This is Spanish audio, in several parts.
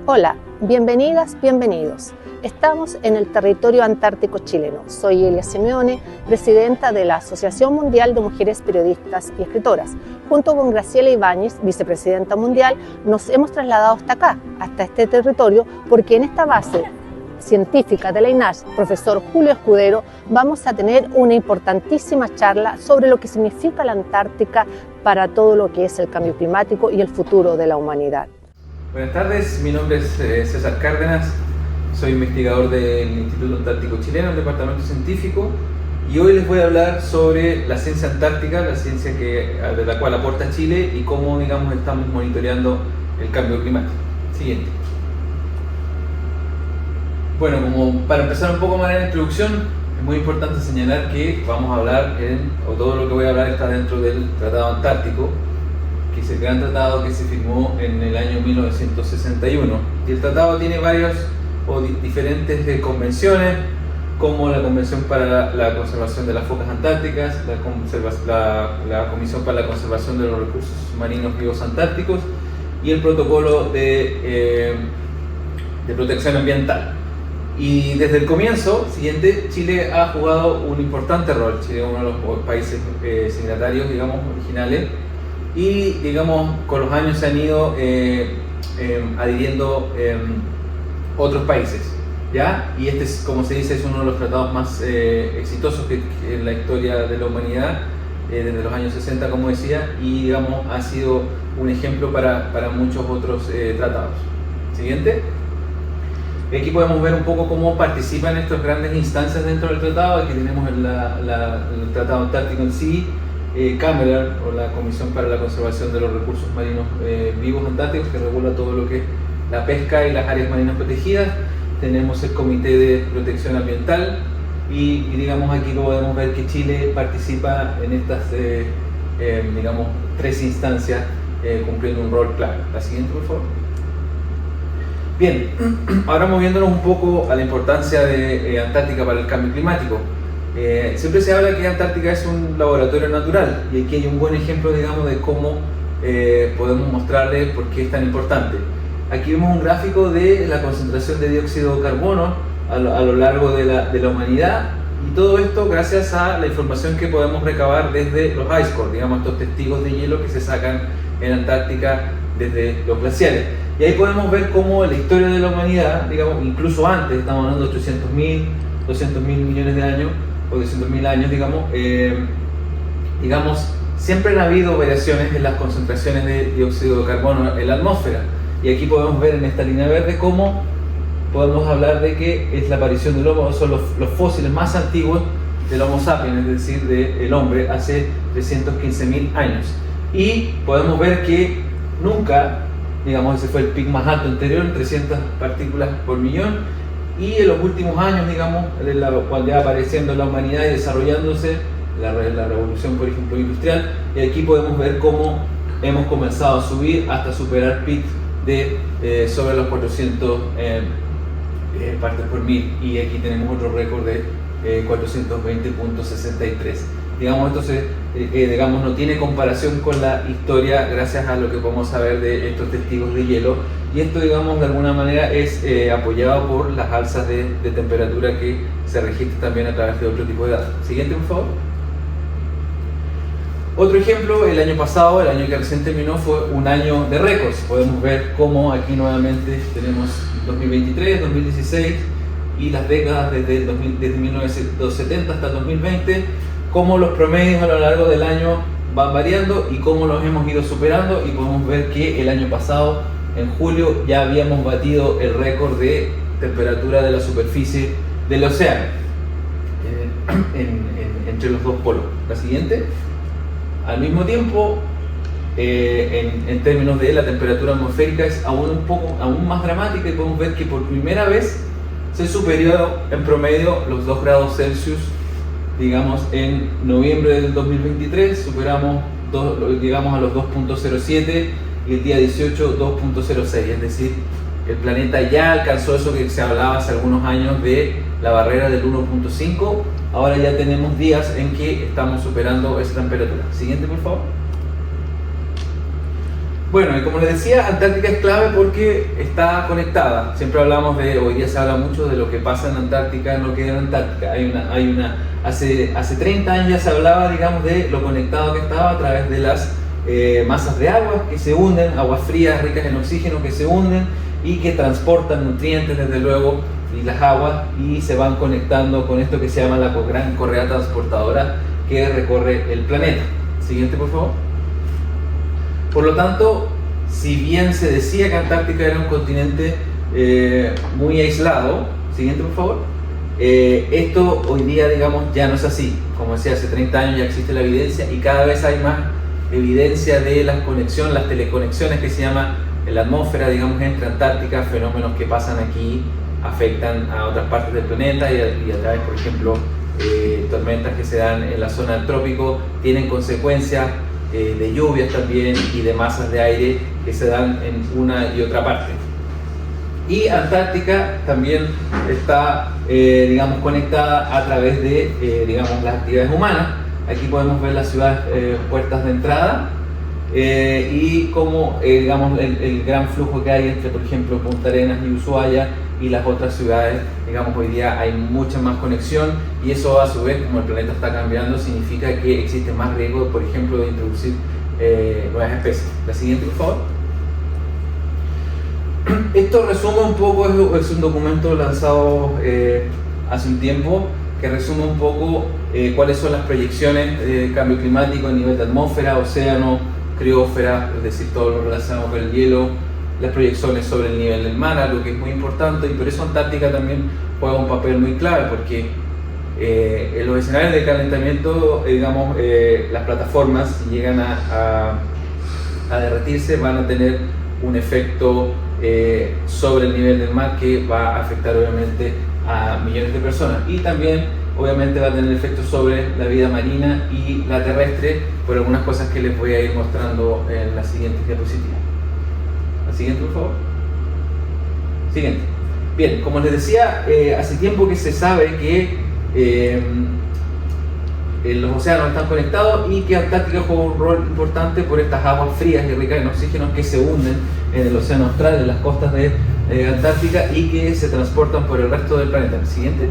Hola, bienvenidas, bienvenidos. Estamos en el territorio antártico chileno. Soy Elia Simeone, presidenta de la Asociación Mundial de Mujeres Periodistas y Escritoras. Junto con Graciela Ibáñez, vicepresidenta mundial, nos hemos trasladado hasta acá, hasta este territorio, porque en esta base científica de la INACH, profesor Julio Escudero, vamos a tener una importantísima charla sobre lo que significa la Antártica para todo lo que es el cambio climático y el futuro de la humanidad. Buenas tardes, mi nombre es César Cárdenas, soy investigador del Instituto Antártico Chileno, del Departamento Científico, y hoy les voy a hablar sobre la ciencia antártica, la ciencia de la cual aporta Chile y cómo, digamos, estamos monitoreando el cambio climático. Siguiente. Bueno, como para empezar un poco más en la introducción, es muy importante señalar que vamos a hablar, todo lo que voy a hablar está dentro del Tratado Antártico, que es el gran tratado que se firmó en el año 1961. Y el tratado tiene diferentes convenciones, como la Convención para la Conservación de las Focas Antárticas, la Comisión para la Conservación de los Recursos Marinos Vivos Antárticos y el Protocolo de Protección Ambiental. Y desde el comienzo, Chile ha jugado un importante rol. Chile es uno de los países signatarios, digamos, originales, y, digamos, con los años se han ido adhiriendo otros países, ¿ya? Y este, como se dice, es uno de los tratados más exitosos en la historia de la humanidad, desde los años 60, como decía, y, digamos, ha sido un ejemplo para muchos otros tratados. Siguiente. Aquí podemos ver un poco cómo participan estas grandes instancias dentro del tratado. Aquí tenemos el Tratado Antártico en sí, CAMERAR, o la Comisión para la Conservación de los Recursos Marinos Vivos Antárticos, que regula todo lo que es la pesca y las áreas marinas protegidas. Tenemos el Comité de Protección Ambiental y digamos, aquí podemos ver que Chile participa en estas digamos, tres instancias, cumpliendo un rol clave. La siguiente, por favor. Bien, ahora moviéndonos un poco a la importancia de Antártica para el cambio climático. Siempre se habla que Antártica es un laboratorio natural, y aquí hay un buen ejemplo, digamos, de cómo podemos mostrarles por qué es tan importante. Aquí vemos un gráfico de la concentración de dióxido de carbono a lo largo de la humanidad, y todo esto gracias a la información que podemos recabar desde los ice cores, digamos, estos testigos de hielo que se sacan en Antártica desde los glaciares. Y ahí podemos ver cómo la historia de la humanidad, digamos, incluso antes, estamos hablando de 800.000, 200.000 millones de años, o 200.000 años, digamos, siempre han habido variaciones en las concentraciones de dióxido de carbono en la atmósfera. Y aquí podemos ver en esta línea verde cómo podemos hablar de que es la aparición del Homo, son los fósiles más antiguos del Homo sapiens, es decir, del hombre, hace 315.000 años. Y podemos ver que nunca, digamos, ese fue el pico más alto anterior, 300 partículas por millón, y en los últimos años, digamos, cuando ya apareciendo la humanidad y desarrollándose la revolución, por ejemplo, industrial, y aquí podemos ver cómo hemos comenzado a subir hasta superar picos de sobre los 400 partes por mil, y aquí tenemos otro récord de 420.63. Digamos, entonces, digamos, no tiene comparación con la historia gracias a lo que podemos saber de estos testigos de hielo, y esto, digamos, de alguna manera es apoyado por las alzas de temperatura que se registran también a través de otro tipo de datos. Siguiente, por favor. Otro ejemplo, el año pasado, el año que recién terminó, fue un año de récords. Podemos ver cómo aquí nuevamente tenemos 2023, 2016 y las décadas desde 1970 hasta el 2020, cómo los promedios a lo largo del año van variando y cómo los hemos ido superando, y podemos ver que el año pasado, en julio, ya habíamos batido el récord de temperatura de la superficie del océano entre los dos polos. La siguiente. Al mismo tiempo, en términos de la temperatura atmosférica, es aún más dramática, y podemos ver que por primera vez se superó en promedio los 2 grados Celsius. Digamos, en noviembre del 2023 llegamos a los 2.07 y el día 18 2.06, es decir, el planeta ya alcanzó eso que se hablaba hace algunos años de la barrera del 1.5. Ahora ya tenemos días en que estamos superando esa temperatura. Siguiente, por favor. Bueno, y como les decía, Antártica es clave porque está conectada. Siempre hablamos hoy día se habla mucho de lo que pasa en Antártica, no queda en Antártica. Hace 30 años ya se hablaba, digamos, de lo conectado que estaba a través de las masas de agua que se hunden, aguas frías ricas en oxígeno que se hunden y que transportan nutrientes, desde luego, y las aguas, y se van conectando con esto que se llama la gran correa transportadora que recorre el planeta. Siguiente, por favor. Por lo tanto, si bien se decía que Antártica era un continente muy aislado, siguiente por favor, esto hoy día, digamos, ya no es así. Como decía, hace 30 años ya existe la evidencia y cada vez hay más evidencia de las conexiones, las teleconexiones que se llama en la atmósfera, digamos, entre Antártica, fenómenos que pasan aquí afectan a otras partes del planeta y a través, por ejemplo, tormentas que se dan en la zona del trópico tienen consecuencias de lluvias también y de masas de aire que se dan en una y otra parte. Y Antártica también está, digamos, conectada a través de, digamos, las actividades humanas. Aquí podemos ver las ciudades puertas de entrada y cómo, digamos, el gran flujo que hay entre, por ejemplo, Punta Arenas y Ushuaia y las otras ciudades. Digamos, hoy día hay mucha más conexión y eso, a su vez, como el planeta está cambiando, significa que existe más riesgo, por ejemplo, de introducir nuevas especies. La siguiente, por favor. Esto resume un poco, es un documento lanzado hace un tiempo que resume un poco cuáles son las proyecciones de cambio climático a nivel de atmósfera, océano, criósfera, es decir, todo lo relacionado con el hielo, las proyecciones sobre el nivel del mar, algo que es muy importante, y por eso Antártica también juega un papel muy clave, porque en los escenarios de calentamiento, digamos, las plataformas, si llegan a derretirse, van a tener un efecto sobre el nivel del mar que va a afectar obviamente a millones de personas, y también obviamente va a tener efectos sobre la vida marina y la terrestre, por algunas cosas que les voy a ir mostrando en las siguientes diapositivas. La siguiente, por favor. Siguiente. Bien, como les decía, hace tiempo que se sabe que los océanos están conectados y que Antártica juega un rol importante por estas aguas frías y ricas en oxígeno que se hunden en el océano austral, en las costas de Antártica, y que se transportan por el resto del planeta. Siguiente.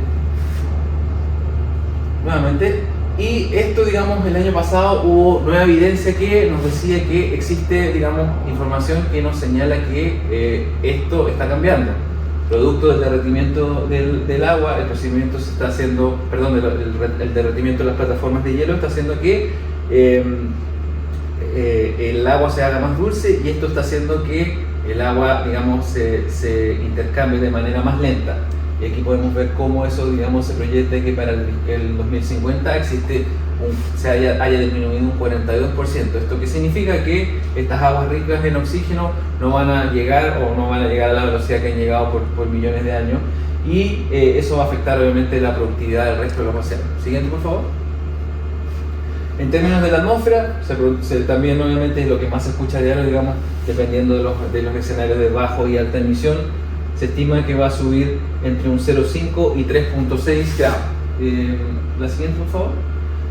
Nuevamente. Y esto, digamos, el año pasado hubo nueva evidencia que nos decía que existe, digamos, información que nos señala que esto está cambiando. Producto del derretimiento del agua, el procedimiento se está haciendo, perdón, el derretimiento de las plataformas de hielo está haciendo que el agua se haga más dulce, y esto está haciendo que el agua, digamos, se intercambie de manera más lenta. Y aquí podemos ver cómo eso, digamos, se proyecta que para el 2050 haya disminuido un 42%. ¿Esto qué significa? Que estas aguas ricas en oxígeno no van a llegar a la velocidad que han llegado por millones de años, y eso va a afectar obviamente la productividad del resto de los océanos. Siguiente, por favor. En términos de la atmósfera, también obviamente es lo que más se escucha a diario, digamos, dependiendo de los escenarios de bajo y alta emisión. Se estima que va a subir entre un 0,5 y 3,6 grados. La siguiente, por favor.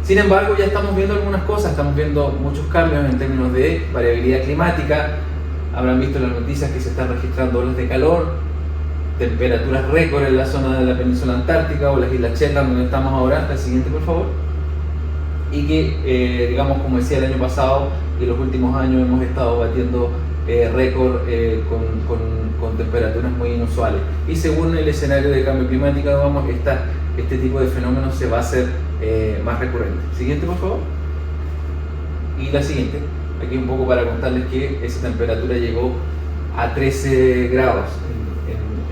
Sin embargo, ya estamos viendo algunas cosas, estamos viendo muchos cambios en términos de variabilidad climática. Habrán visto en las noticias que se están registrando olas de calor, temperaturas récord en la zona de la península antártica o las Islas Shetland, donde estamos ahora. La siguiente, por favor. Y que, digamos, como decía el año pasado y en los últimos años hemos estado batiendo récord con temperaturas muy inusuales, y según el escenario de cambio climático, digamos, este tipo de fenómenos se va a hacer más recurrente. Siguiente, por favor. Y la siguiente, aquí un poco para contarles que esa temperatura llegó a 13 grados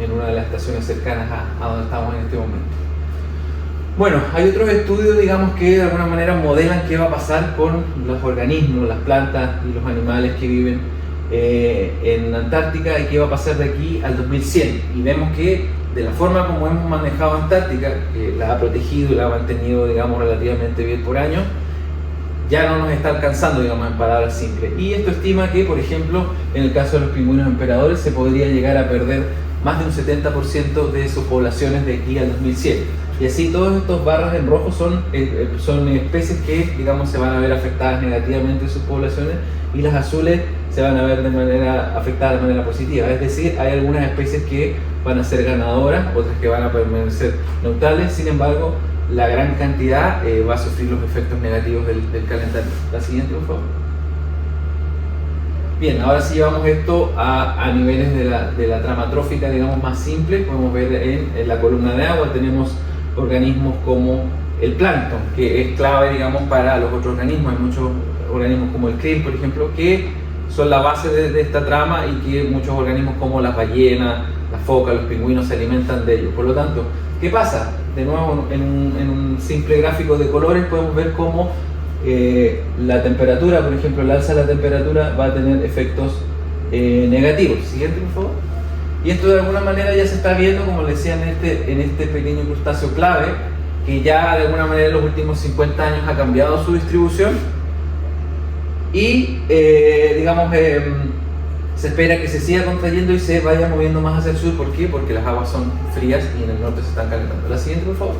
en una de las estaciones cercanas a donde estamos en este momento. Bueno, hay otros estudios, digamos, que de alguna manera modelan qué va a pasar con los organismos, las plantas y los animales que viven en Antártica, y qué va a pasar de aquí al 2100. Y vemos que de la forma como hemos manejado Antártica, que la ha protegido y la ha mantenido, digamos, relativamente bien por años, ya no nos está alcanzando, digamos, en palabras simples. Y esto estima que, por ejemplo, en el caso de los pingüinos emperadores, se podría llegar a perder más de un 70% de sus poblaciones de aquí al 2100. Y así todas estas barras en rojo son especies que, digamos, se van a ver afectadas negativamente en sus poblaciones, y las azules se van a ver afectadas de manera positiva. Es decir, hay algunas especies que van a ser ganadoras, otras que van a permanecer neutrales. Sin embargo, la gran cantidad va a sufrir los efectos negativos del calentamiento. La siguiente, por favor. Bien, ahora sí llevamos esto a niveles de la trama trófica, digamos, más simple. Podemos ver en la columna de agua tenemos organismos como el plancton, que es clave, digamos, para los otros organismos. Hay muchos organismos como el krill, por ejemplo, que son la base de esta trama, y que muchos organismos como las ballenas, las focas, los pingüinos se alimentan de ellos. Por lo tanto, ¿qué pasa? De nuevo, en un simple gráfico de colores podemos ver cómo la temperatura, por ejemplo, el alza de la temperatura va a tener efectos negativos. Siguiente, por favor. Y esto de alguna manera ya se está viendo, como les decía, en este pequeño crustáceo clave, que ya de alguna manera en los últimos 50 años ha cambiado su distribución, y digamos, se espera que se siga contrayendo y se vaya moviendo más hacia el sur. ¿Por qué? Porque las aguas son frías y en el norte se están calentando. La siguiente, por favor.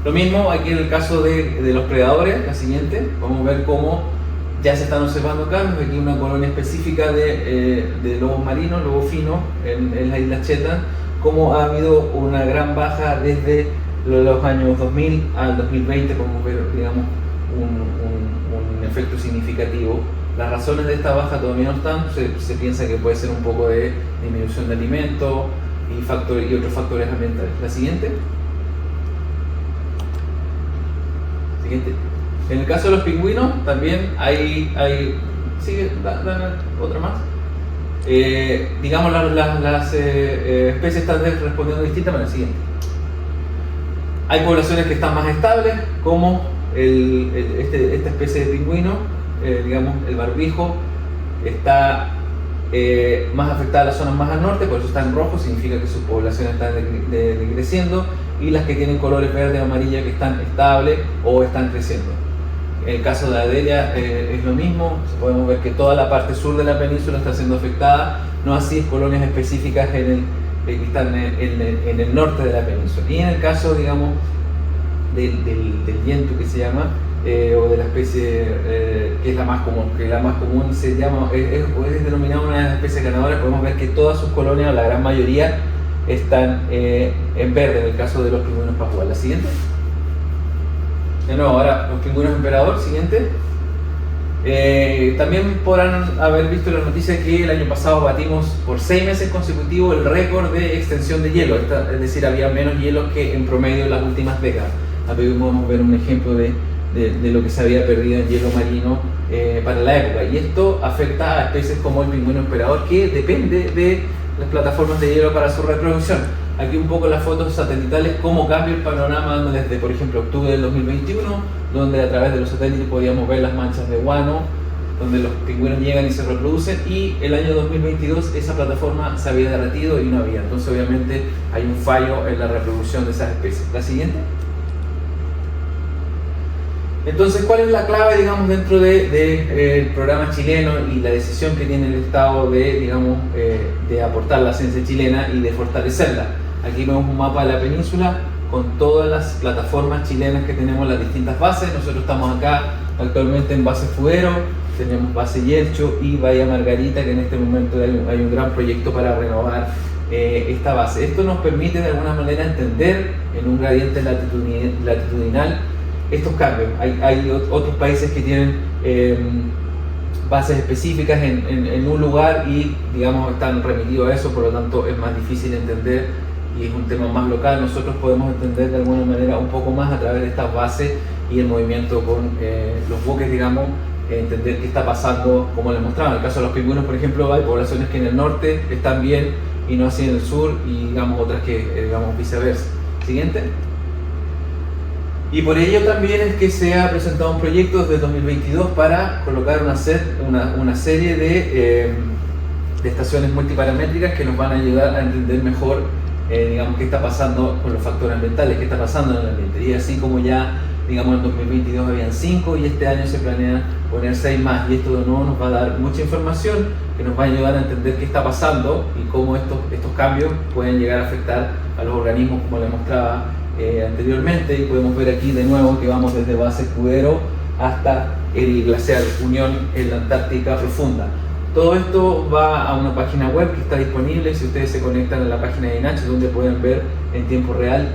Lo mismo aquí en el caso de los predadores. La siguiente, vamos a ver cómo ya se están observando cambios. Aquí una colonia específica de lobos marinos, lobo fino, en la isla Shetland, cómo ha habido una gran baja desde los años 2000 al 2020. Podemos ver, digamos, un efecto significativo. Las razones de esta baja todavía no están. Se piensa que puede ser un poco de disminución de alimentos y otros factores ambientales. La siguiente. En el caso de los pingüinos también hay sigue, dame otra más. Digamos, las especies están respondiendo de distinta manera. Siguiente. Hay poblaciones que están más estables, como esta especie de pingüino, digamos, el barbijo, está más afectada a las zonas más al norte, por eso está en rojo, significa que sus poblaciones están decreciendo, y las que tienen colores verde o amarilla, que están estables o están creciendo. En el caso de Adelia es lo mismo. Podemos ver que toda la parte sur de la península está siendo afectada, no así colonias específicas que están en el norte de la península. Y en el caso, digamos, del yentu, que se llama, o de la especie que es la más común, se llama, es denominada una de las especies ganadoras. Podemos ver que todas sus colonias, o la gran mayoría, están en verde, en el caso de los pingüinos papúas. La siguiente. De nuevo, ahora los pingüinos emperador. Siguiente. También podrán haber visto en las noticias que el año pasado batimos por 6 meses consecutivos el récord de extensión de hielo, es decir, había menos hielo que en promedio en las últimas décadas. Aquí podemos ver un ejemplo de lo que se había perdido en hielo marino para la época, y esto afecta a especies como el pingüino emperador, que depende de las plataformas de hielo para su reproducción. Aquí un poco las fotos satelitales, cómo cambia el panorama desde, por ejemplo, octubre del 2021, donde a través de los satélites podíamos ver las manchas de guano, donde los pingüinos llegan y se reproducen, y el año 2022 esa plataforma se había derretido y no había. Entonces obviamente hay un fallo en la reproducción de esas especies. La siguiente. Entonces, ¿cuál es la clave, digamos, dentro del programa chileno y la decisión que tiene el Estado de aportar la ciencia chilena y de fortalecerla? Aquí vemos un mapa de la península con todas las plataformas chilenas que tenemos, las distintas bases. Nosotros estamos acá actualmente en base Fuero, tenemos base Yelcho y Bahía Margarita, que en este momento hay un gran proyecto para renovar esta base. Esto nos permite de alguna manera entender en un gradiente latitudinal estos cambios. Hay otros países que tienen bases específicas en un lugar y, digamos, están remitidos a eso, por lo tanto es más difícil entender y es un tema más local. Nosotros podemos entender de alguna manera un poco más a través de estas bases y el movimiento con los buques, digamos, entender qué está pasando, como les mostraba. En el caso de los pingüinos, por ejemplo, hay poblaciones que en el norte están bien y no así en el sur, y digamos otras que, digamos, viceversa. Siguiente. Y por ello también es que se ha presentado un proyecto desde 2022 para colocar una serie de estaciones multiparamétricas que nos van a ayudar a entender mejor, digamos, qué está pasando con los factores ambientales, qué está pasando en el ambiente. Y así como ya digamos en 2022 habían 5 y este año se planean poner 6 más, y esto de nuevo nos va a dar mucha información que nos va a ayudar a entender qué está pasando y cómo estos cambios pueden llegar a afectar a los organismos, como les mostraba anteriormente, y podemos ver aquí de nuevo que vamos desde base Escudero hasta el glaciar Unión en la Antártica Profunda. Todo esto va a una página web que está disponible si ustedes se conectan a la página de INACH, donde pueden ver en tiempo real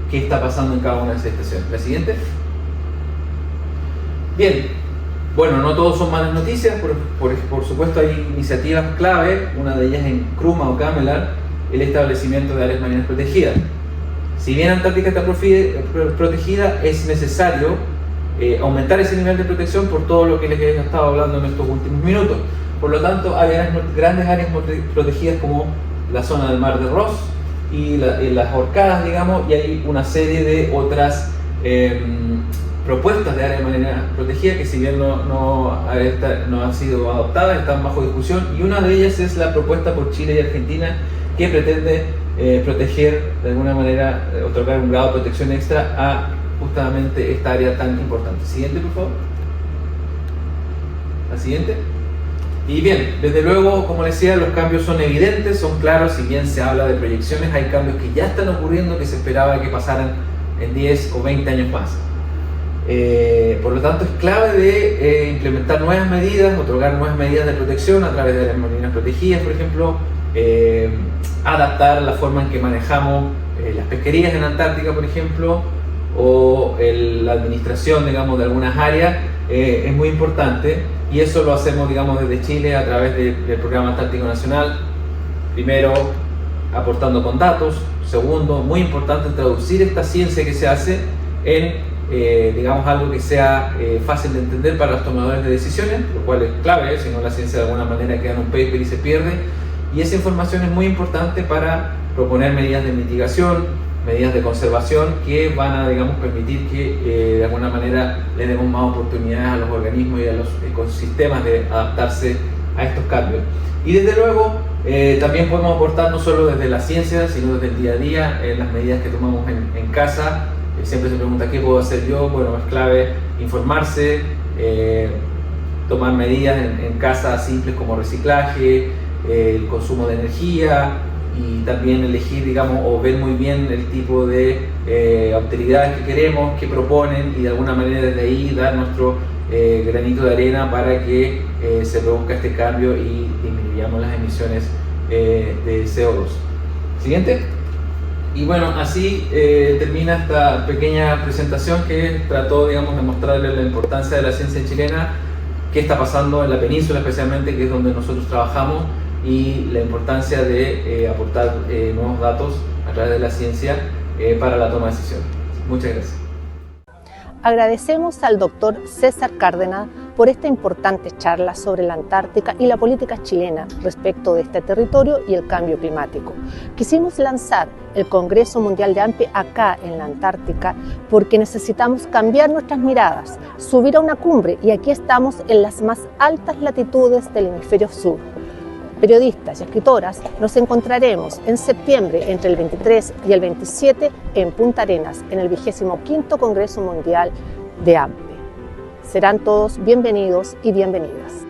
qué está pasando en cada una de esas estaciones. La siguiente. Bien, bueno, no todos son malas noticias, por supuesto hay iniciativas clave, una de ellas en Kruma o Camelar, el establecimiento de áreas marinas protegidas. Si bien Antártica está protegida, es necesario aumentar ese nivel de protección por todo lo que les he estado hablando en estos últimos minutos. Por lo tanto, hay grandes áreas protegidas como la zona del Mar de Ross y las Orcadas, digamos, y hay una serie de otras propuestas de área marina protegida que, si bien no han sido adoptadas, están bajo discusión, y una de ellas es la propuesta por Chile y Argentina, que pretende proteger, de alguna manera, otorgar un grado de protección extra a justamente esta área tan importante. Siguiente, por favor. La siguiente. Y bien, desde luego, como les decía, los cambios son evidentes, son claros. Si bien se habla de proyecciones, hay cambios que ya están ocurriendo, que se esperaba que pasaran en 10 o 20 años más. Por lo tanto, es clave de implementar nuevas medidas, otorgar nuevas medidas de protección a través de áreas marinas protegidas, por ejemplo, adaptar la forma en que manejamos las pesquerías en Antártica, por ejemplo, o la administración, digamos, de algunas áreas, es muy importante, y eso lo hacemos, digamos, desde Chile a través del Programa Antártico Nacional. Primero, aportando con datos. Segundo, muy importante, traducir esta ciencia que se hace en, digamos, algo que sea fácil de entender para los tomadores de decisiones, lo cual es clave, si no la ciencia de alguna manera queda en un paper y se pierde, y esa información es muy importante para proponer medidas de mitigación, medidas de conservación que van a, digamos, permitir que de alguna manera le demos más oportunidades a los organismos y a los ecosistemas de adaptarse a estos cambios. Y desde luego también podemos aportar no solo desde la ciencia, sino desde el día a día, en las medidas que tomamos en casa. Siempre se pregunta qué puedo hacer yo. Bueno, es clave informarse, tomar medidas en casa simples como reciclaje, el consumo de energía, y también elegir, digamos, o ver muy bien el tipo de austeridades que queremos, que proponen, y de alguna manera desde ahí dar nuestro granito de arena para que se produzca este cambio y disminuyamos las emisiones de CO2. Siguiente. Y bueno, así termina esta pequeña presentación que trató, digamos, de mostrarles la importancia de la ciencia chilena, qué está pasando en la península especialmente, que es donde nosotros trabajamos, y la importancia de aportar nuevos datos a través de la ciencia para la toma de decisiones. Muchas gracias. Agradecemos al doctor César Cárdenas por esta importante charla sobre la Antártica y la política chilena respecto de este territorio y el cambio climático. Quisimos lanzar el Congreso Mundial de AMPE acá en la Antártica porque necesitamos cambiar nuestras miradas, subir a una cumbre, y aquí estamos en las más altas latitudes del hemisferio sur. Periodistas y escritoras, nos encontraremos en septiembre entre el 23 y el 27 en Punta Arenas, en el 25º Congreso Mundial de AMPE. Serán todos bienvenidos y bienvenidas.